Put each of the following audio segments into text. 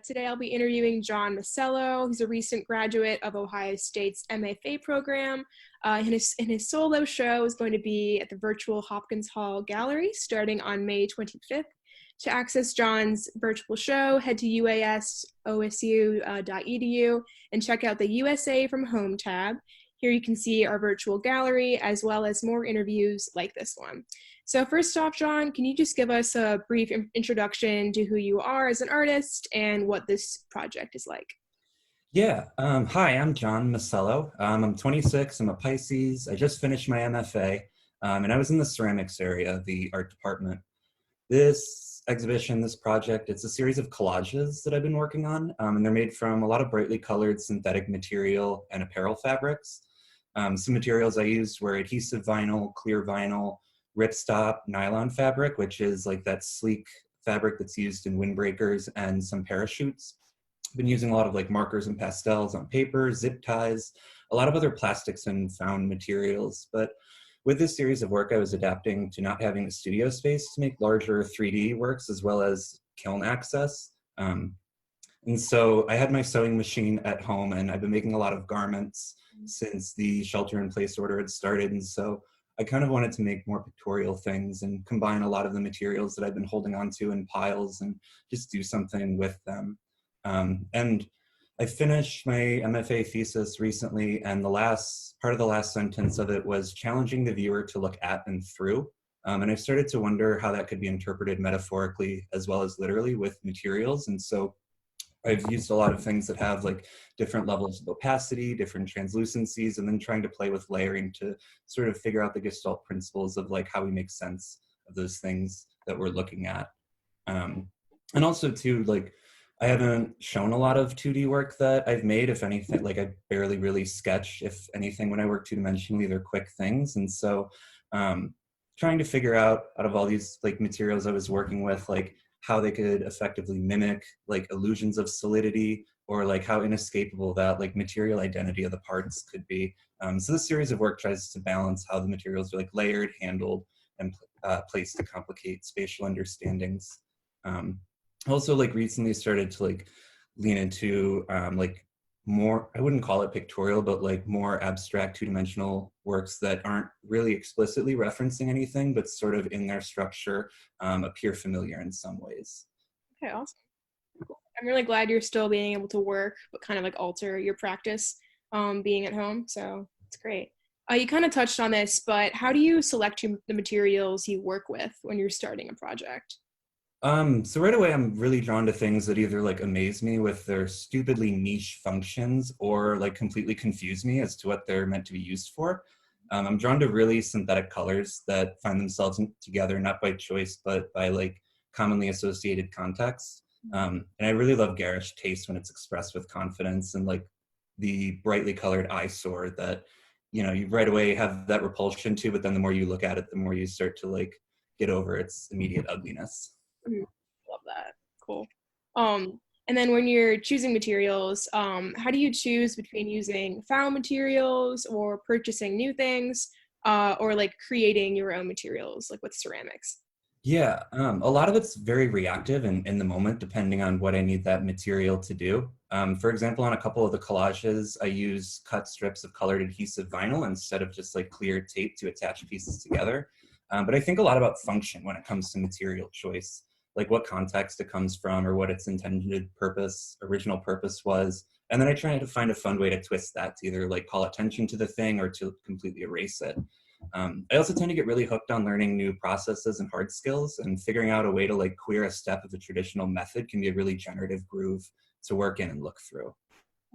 Today I'll be interviewing John Masello. He's a recent graduate of Ohio State's MFA program. His solo show is going to be at the virtual Hopkins Hall Gallery starting on May 25th. To access John's virtual show, head to uasosu.edu and check out the USA from Home tab. Here you can see our virtual gallery as well as more interviews like this one. So first off, John, can you just give us a brief introduction to who you are as an artist and what this project is like? Yeah. Hi, I'm John Masello. I'm 26. I'm a Pisces. I just finished my MFA, and I was in the ceramics area, the art department. This exhibition, this project, it's a series of collages that I've been working on, and they're made from a lot of brightly colored synthetic material and apparel fabrics. Some materials I used were adhesive vinyl, clear vinyl, ripstop nylon fabric, which is like that sleek fabric that's used in windbreakers, and some parachutes. I've been using a lot of like markers and pastels on paper, zip ties, a lot of other plastics and found materials. But with this series of work, I was adapting to not having a studio space to make larger 3D works as well as kiln access. And so I had my sewing machine at home, and I've been making a lot of garments since the shelter in place order had started. And so I kind of wanted to make more pictorial things and combine a lot of the materials that I've been holding onto in piles and just do something with them. And I finished my MFA thesis recently, and the last part of the last sentence of it was challenging the viewer to look at and through. And I started to wonder how that could be interpreted metaphorically as well as literally with materials. And so I've used a lot of things that have like different levels of opacity, different translucencies, and then trying to play with layering to sort of figure out the Gestalt principles of like how we make sense of those things that we're looking at. And also too, like, I haven't shown a lot of 2D work that I've made. If anything, like I barely really sketch, if anything, when I work two-dimensionally, they're quick things. And so trying to figure out of all these like materials I was working with, like how they could effectively mimic like illusions of solidity, or like how inescapable that like material identity of the parts could be. So this series of work tries to balance how the materials are like layered, handled, and placed to complicate spatial understandings. Also like recently started to like lean into like more, I wouldn't call it pictorial, but like more abstract two-dimensional works that aren't really explicitly referencing anything, but sort of in their structure appear familiar in some ways. Okay, awesome. Cool. I'm really glad you're still being able to work, but kind of like alter your practice being at home. So it's great. You kind of touched on this, but how do you select the materials you work with when you're starting a project? So right away, I'm really drawn to things that either like amaze me with their stupidly niche functions or like completely confuse me as to what they're meant to be used for. I'm drawn to really synthetic colors that find themselves together, not by choice, but by like commonly associated context. And I really love garish taste when it's expressed with confidence, and like the brightly colored eyesore that, you know, you right away have that repulsion to, but then the more you look at it, the more you start to like get over its immediate ugliness. Love that. Cool. And then when you're choosing materials, how do you choose between using found materials or purchasing new things, or like creating your own materials, like with ceramics? Yeah, a lot of it's very reactive and in the moment, depending on what I need that material to do. For example, on a couple of the collages, I use cut strips of colored adhesive vinyl instead of just like clear tape to attach pieces together. But I think a lot about function when it comes to material choice, like what context it comes from or what its intended purpose, original purpose was. And then I try to find a fun way to twist that to either like call attention to the thing or to completely erase it. I also tend to get really hooked on learning new processes and hard skills, and figuring out a way to like queer a step of a traditional method can be a really generative groove to work in and look through.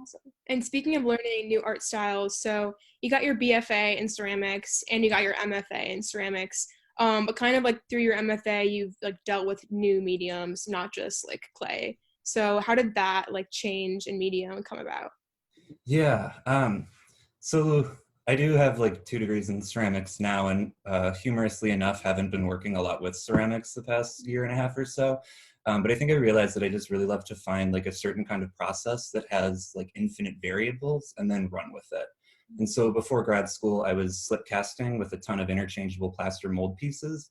Awesome. And speaking of learning new art styles, so you got your BFA in ceramics and you got your MFA in ceramics. But kind of like through your MFA, you've like dealt with new mediums, not just like clay. So how did that like change in medium come about? Yeah, so I do have like 2 degrees in ceramics now, and humorously enough, haven't been working a lot with ceramics the past year and a half or so. But I think I realized that I just really love to find like a certain kind of process that has like infinite variables and then run with it. And so before grad school, I was slip casting with a ton of interchangeable plaster mold pieces.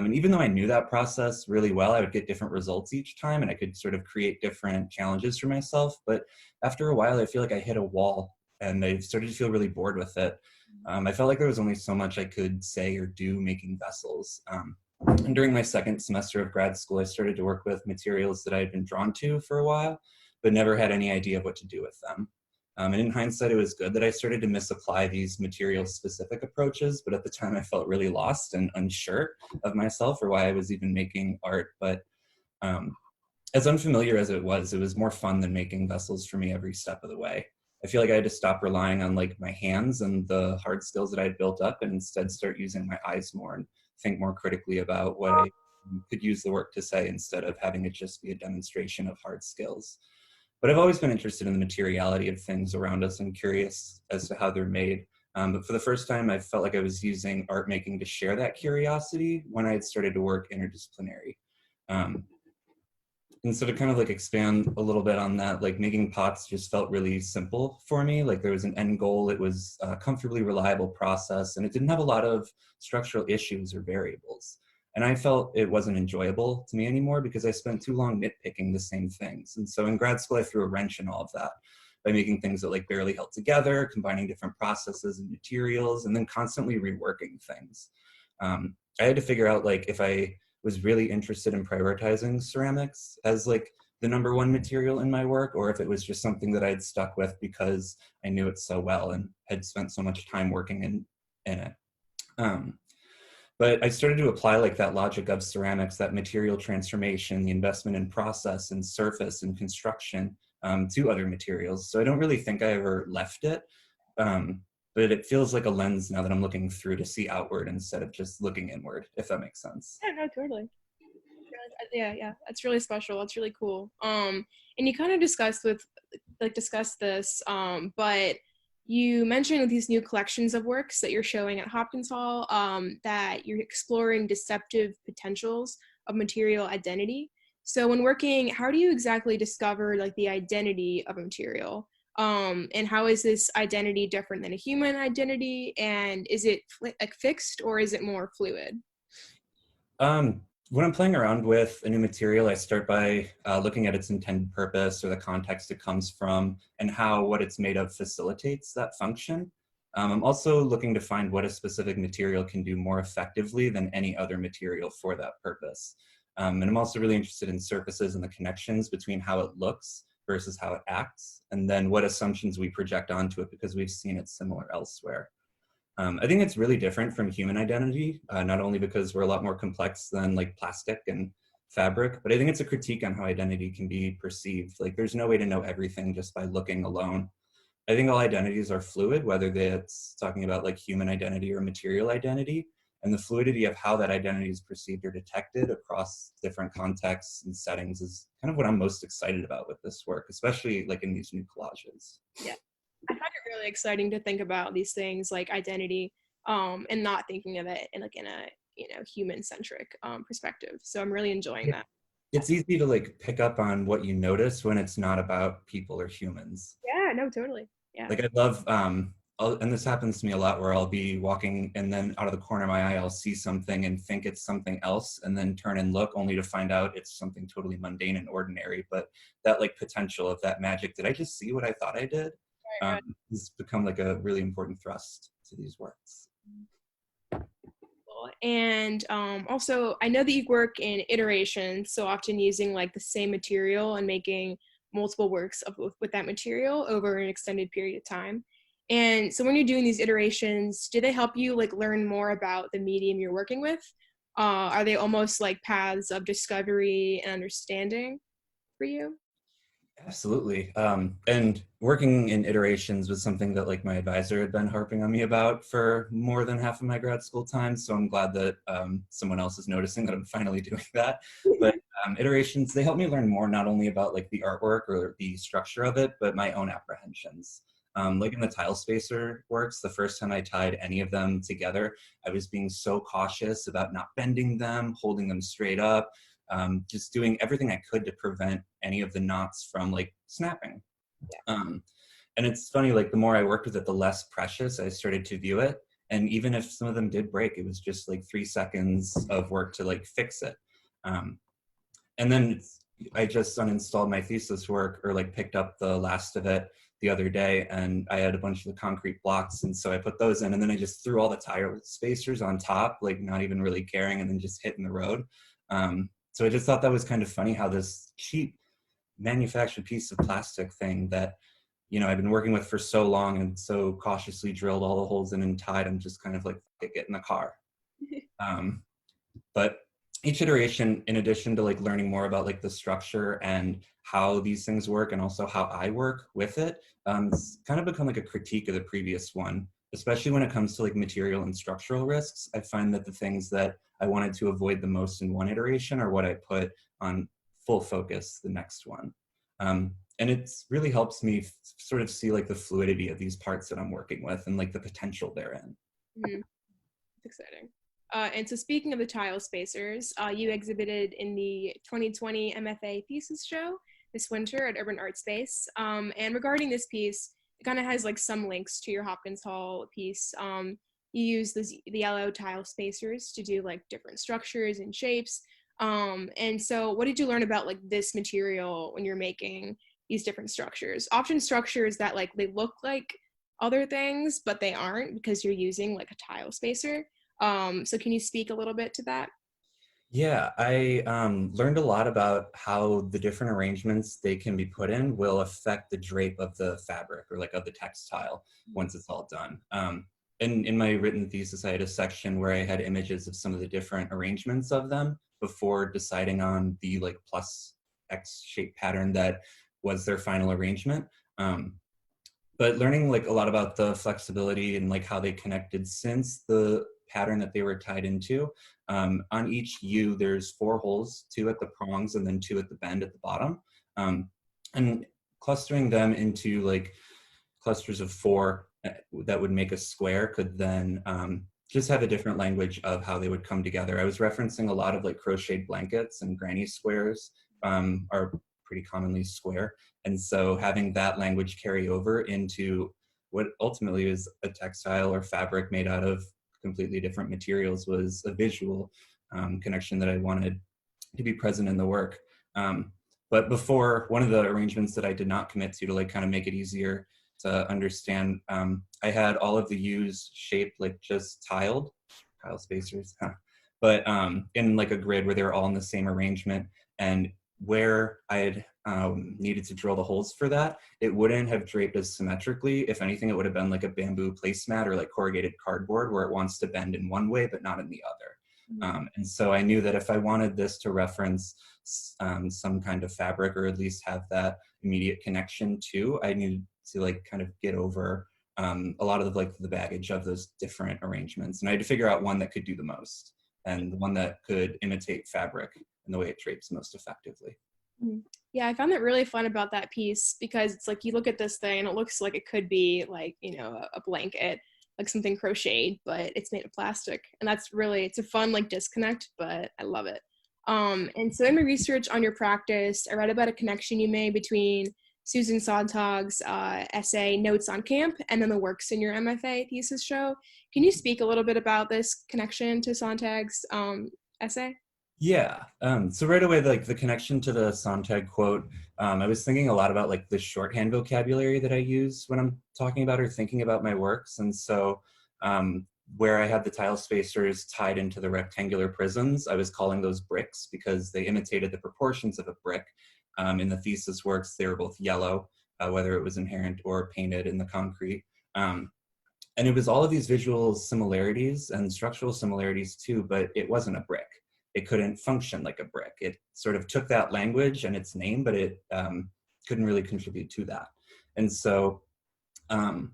And even though I knew that process really well, I would get different results each time and I could sort of create different challenges for myself. But after a while, I feel like I hit a wall and I started to feel really bored with it. I felt like there was only so much I could say or do making vessels. And during my second semester of grad school, I started to work with materials that I had been drawn to for a while, but never had any idea of what to do with them. And in hindsight, it was good that I started to misapply these material-specific approaches, but at the time I felt really lost and unsure of myself or why I was even making art. But um, as unfamiliar as it was more fun than making vessels for me every step of the way. I feel like I had to stop relying on like my hands and the hard skills that I had built up and instead start using my eyes more and think more critically about what I could use the work to say instead of having it just be a demonstration of hard skills. But I've always been interested in the materiality of things around us and curious as to how they're made. But for the first time, I felt like I was using art making to share that curiosity when I had started to work interdisciplinary. Um, and so to kind of like expand a little bit on that, like making pots just felt really simple for me. Like there was an end goal, it was a comfortably reliable process, and it didn't have a lot of structural issues or variables. And I felt it wasn't enjoyable to me anymore because I spent too long nitpicking the same things. And so in grad school, I threw a wrench in all of that by making things that like barely held together, combining different processes and materials, and then constantly reworking things. I had to figure out like if I was really interested in prioritizing ceramics as like the number one material in my work, or if it was just something that I'd stuck with because I knew it so well and had spent so much time working in it. Um, but I started to apply like that logic of ceramics, that material transformation, the investment in process and surface and construction to other materials. So I don't really think I ever left it. Um, but it feels like a lens now that I'm looking through to see outward instead of just looking inward, if that makes sense. Yeah, no, totally. Yeah, yeah, that's really special. That's really cool. And you kind of discussed this, but you mentioned with these new collections of works that you're showing at Hopkins Hall, that you're exploring deceptive potentials of material identity. So when working, how do you exactly discover like the identity of a material? And how is this identity different than a human identity? And is it like fixed or is it more fluid? Um, when I'm playing around with a new material, I start by looking at its intended purpose or the context it comes from and how what it's made of facilitates that function. I'm also looking to find what a specific material can do more effectively than any other material for that purpose. And I'm also really interested in surfaces and the connections between how it looks versus how it acts, and then what assumptions we project onto it because we've seen it similar elsewhere. I think it's really different from human identity, not only because we're a lot more complex than like plastic and fabric, but I think it's a critique on how identity can be perceived. Like there's no way to know everything just by looking alone. I think all identities are fluid, whether it's talking about like human identity or material identity, and the fluidity of how that identity is perceived or detected across different contexts and settings is kind of what I'm most excited about with this work, especially like in these new collages. Yeah. I find it really exciting to think about these things like identity, and not thinking of it in like in a human centric perspective. So I'm really enjoying that. It's easy to like pick up on what you notice when it's not about people or humans. Yeah, no, totally. Yeah. Like I love, and this happens to me a lot where I'll be walking and then out of the corner of my eye, I'll see something and think it's something else and then turn and look only to find out it's something totally mundane and ordinary. But that like potential of that magic, did I just see what I thought I did? Right, right. Has become like a really important thrust to these works. And also, I know that you work in iterations, so often using like the same material and making multiple works with that material over an extended period of time. And so, when you're doing these iterations, do they help you like learn more about the medium you're working with? Are they almost like paths of discovery and understanding for you? Absolutely. And working in iterations was something that like my advisor had been harping on me about for more than half of my grad school time. So I'm glad that someone else is noticing that I'm finally doing that. But iterations, they help me learn more, not only about like the artwork or the structure of it, but my own apprehensions. Like in the tile spacer works, the first time I tied any of them together, I was being so cautious about not bending them, holding them straight up, just doing everything I could to prevent any of the knots from like snapping. Um, and it's funny, like the more I worked with it, the less precious I started to view it. And even if some of them did break, it was just like 3 seconds of work to like fix it. Um, and then I just uninstalled my thesis work, or like picked up the last of it the other day, and I had a bunch of the concrete blocks, and so I put those in, and then I just threw all the tire spacers on top, like not even really caring, and then just hitting the road. So I just thought that was kind of funny how this cheap manufactured piece of plastic thing that, you know, I've been working with for so long and so cautiously drilled all the holes in and tied, I'm just kind of like, get in the car. Um, but each iteration, in addition to like learning more about like the structure and how these things work and also how I work with it, it's kind of become like a critique of the previous one, especially when it comes to like material and structural risks. I find that the things that I wanted to avoid the most in one iteration are what I put on full focus the next one. And it really helps me sort of see like the fluidity of these parts that I'm working with and like the potential therein. Mhm. Exciting. And so speaking of the tile spacers, you exhibited in the 2020 MFA thesis show this winter at Urban Art Space. And regarding this piece, it kind of has like some links to your Hopkins Hall piece. You use the yellow tile spacers to do like different structures and shapes. And so what did you learn about like this material when you're making these different structures? Often structures that like they look like other things, but they aren't because you're using like a tile spacer. So can you speak a little bit to that? Yeah, I learned a lot about how the different arrangements they can be put in will affect the drape of the fabric or like of the textile once it's all done. And in my written thesis, I had a section where I had images of some of the different arrangements of them before deciding on the like plus X shape pattern that was their final arrangement. But learning like a lot about the flexibility and like how they connected since the pattern that they were tied into. On each U, there's 4 holes, 2 at the prongs and then 2 at the bend at the bottom. And clustering them into like clusters of 4 that would make a square could then just have a different language of how they would come together. I was referencing a lot of like crocheted blankets, and granny squares are pretty commonly square. And so having that language carry over into what ultimately is a textile or fabric made out of completely different materials was a visual connection that I wanted to be present in the work. But before, one of the arrangements that I did not commit to like kind of make it easier to understand, I had all of the U's shaped like just tile spacers, but in like a grid where they were all in the same arrangement. And where I had needed to drill the holes for that, it wouldn't have draped as symmetrically. If anything, it would have been like a bamboo placemat or like corrugated cardboard where it wants to bend in one way, but not in the other. And so I knew that if I wanted this to reference some kind of fabric, or at least have that immediate connection to, I needed to like kind of get over a lot of like the baggage of those different arrangements. And I had to figure out one that could do the most, and the one that could imitate fabric and the way it drapes most effectively. Mhm. Yeah, I found it really fun about that piece because it's like you look at this thing and it looks like it could be like, you know, a blanket, like something crocheted, but it's made of plastic. And that's really, it's a fun like disconnect, but I love it. And so in my research on your practice, I read about a connection you made between Susan Sontag's essay Notes on Camp and then the works in your MFA thesis show. Can you speak a little bit about this connection to Sontag's essay? Yeah. So right away, like the connection to the Sontag quote, I was thinking a lot about like the shorthand vocabulary that I use when I'm talking about or thinking about my works. And so where I had the tile spacers tied into the rectangular prisms, I was calling those bricks because they imitated the proportions of a brick. In the thesis works, they were both yellow, whether it was inherent or painted in the concrete. And it was all of these visual similarities and structural similarities too, but it wasn't a brick. It couldn't function like a brick. It sort of took that language and its name, but it couldn't really contribute to that. And so um,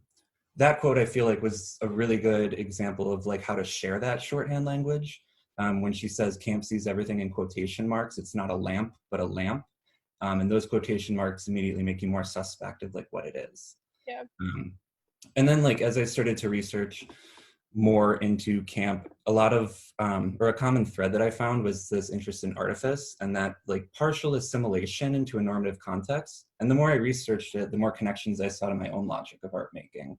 that quote, I feel like, was a really good example of like how to share that shorthand language. When she says camp sees everything in quotation marks, it's not a lamp, but a lamp. And those quotation marks immediately make you more suspect of like what it is. Yeah. Um, and then like as I started to research more into camp, a lot of or a common thread that I found was this interest in artifice and that like partial assimilation into a normative context. And the more I researched it, the more connections I saw to my own logic of art making.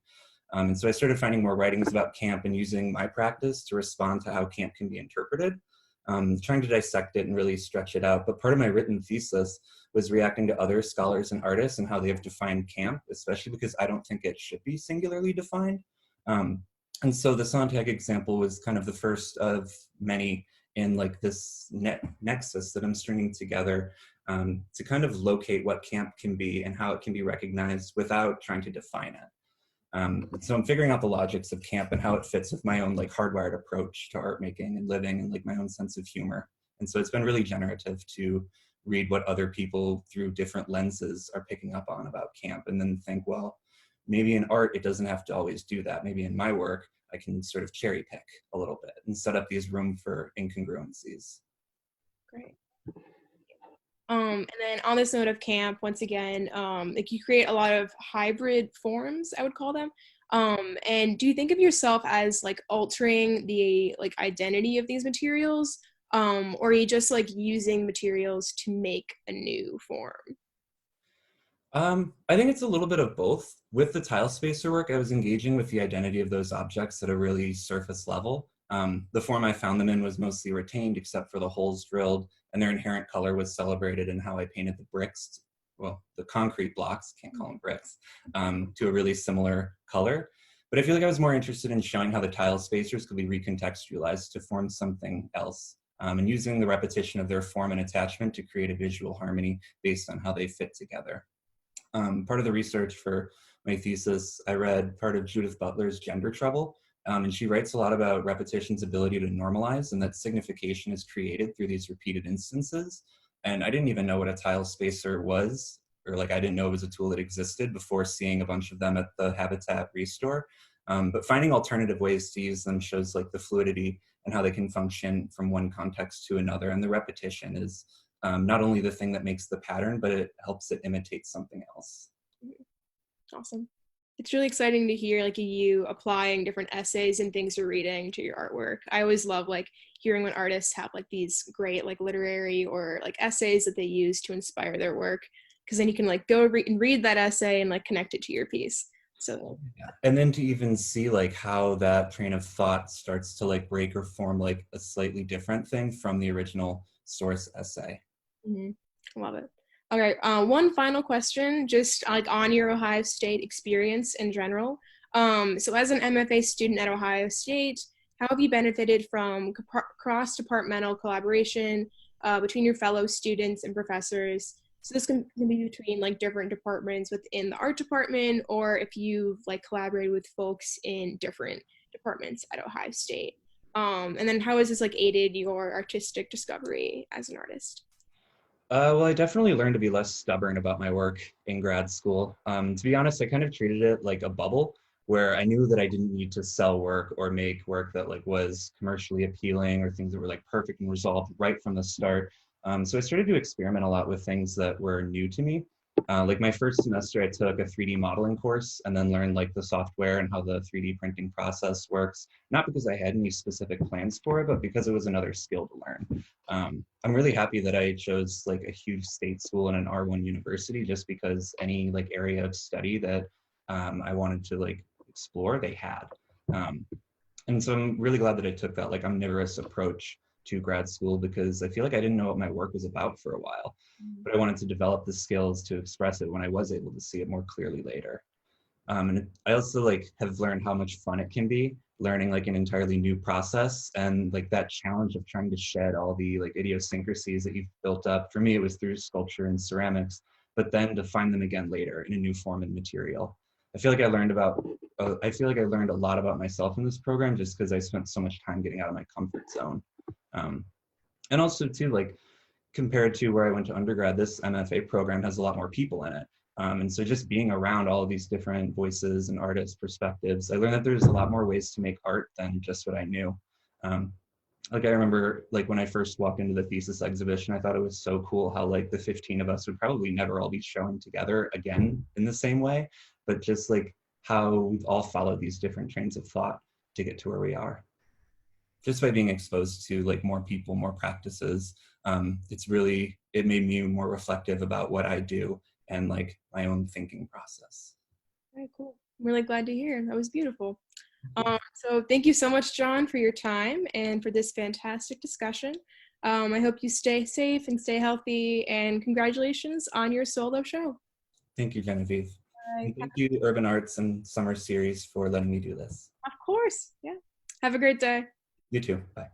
And so I started finding more writings about camp and using my practice to respond to how camp can be interpreted, trying to dissect it and really stretch it out. But part of my written thesis was reacting to other scholars and artists and how they have defined camp, especially because I don't think it should be singularly defined. Um, and so the Sontag example was kind of the first of many in like this nexus that I'm stringing together to kind of locate what camp can be and how it can be recognized without trying to define it. So I'm figuring out the logics of camp and how it fits with my own like hardwired approach to art making and living and like my own sense of humor. And so it's been really generative to read what other people through different lenses are picking up on about camp and then think, well, maybe in art, it doesn't have to always do that. Maybe in my work, I can sort of cherry pick a little bit and set up these room for incongruencies. Great. And then on this note of camp, once again, like you create a lot of hybrid forms, I would call them. And do you think of yourself as like altering the like identity of these materials, or are you just like using materials to make a new form? I think it's a little bit of both. With the tile spacer work, I was engaging with the identity of those objects at a really surface level. The form I found them in was mostly retained except for the holes drilled, and their inherent color was celebrated in how I painted the bricks, well, the concrete blocks, can't call them bricks, to a really similar color. But I feel like I was more interested in showing how the tile spacers could be recontextualized to form something else, and using the repetition of their form and attachment to create a visual harmony based on how they fit together. Part of the research for my thesis, I read part of Judith Butler's Gender Trouble, and she writes a lot about repetition's ability to normalize and that signification is created through these repeated instances. And I didn't even know what a tile spacer was, or like I didn't know it was a tool that existed before seeing a bunch of them at the Habitat Restore. But finding alternative ways to use them shows like the fluidity and how they can function from one context to another. And the repetition is not only the thing that makes the pattern, but it helps it imitate something else. Awesome. It's really exciting to hear like you applying different essays and things you're reading to your artwork. I always love like hearing when artists have like these great like literary or like essays that they use to inspire their work, because then you can like go and read that essay and like connect it to your piece. So yeah. And then to even see like how that train of thought starts to like break or form like a slightly different thing from the original source essay. love it. Okay, one final question, just like on your Ohio State experience in general. So as an MFA student at Ohio State, how have you benefited from cross-departmental collaboration between your fellow students and professors? So this can be between like different departments within the art department, or if you've like collaborated with folks in different departments at Ohio State. And then how has this like aided your artistic discovery as an artist? Well, I definitely learned to be less stubborn about my work in grad school. To be honest, I kind of treated it like a bubble where I knew that I didn't need to sell work or make work that like was commercially appealing or things that were like perfect and resolved right from the start. So I started to experiment a lot with things that were new to me. Like my first semester, I took a 3D modeling course and then learned like the software and how the 3D printing process works. Not because I had any specific plans for it, but because it was another skill to learn. I'm really happy that I chose like a huge state school and an R1 university just because any like area of study that I wanted to like explore, they had. Um, and so I'm really glad that I took that like omnivorous approach to grad school because I feel like I didn't know what my work was about for a while, but I wanted to develop the skills to express it when I was able to see it more clearly later. And I also like have learned how much fun it can be learning like an entirely new process and like that challenge of trying to shed all the like idiosyncrasies that you've built up. For me, it was through sculpture and ceramics, but then to find them again later in a new form and material. I feel like I learned a lot about myself in this program just because I spent so much time getting out of my comfort zone. Um, and also too, like compared to where I went to undergrad, this MFA program has a lot more people in it. And so just being around all of these different voices and artists' perspectives, I learned that there's a lot more ways to make art than just what I knew. Um, like I remember like when I first walked into the thesis exhibition, I thought it was so cool how like the 15 of us would probably never all be showing together again in the same way, but just like how we've all followed these different trains of thought to get to where we are. Just by being exposed to like more people, more practices, it made me more reflective about what I do and like my own thinking process. Very cool. I'm really glad to hear. That was beautiful. So thank you so much, John, for your time and for this fantastic discussion. I hope you stay safe and stay healthy, and congratulations on your solo show. Thank you, Genevieve. Bye. And thank you, Urban Arts and Summer Series, for letting me do this. Of course. Yeah. Have a great day. You too. Bye.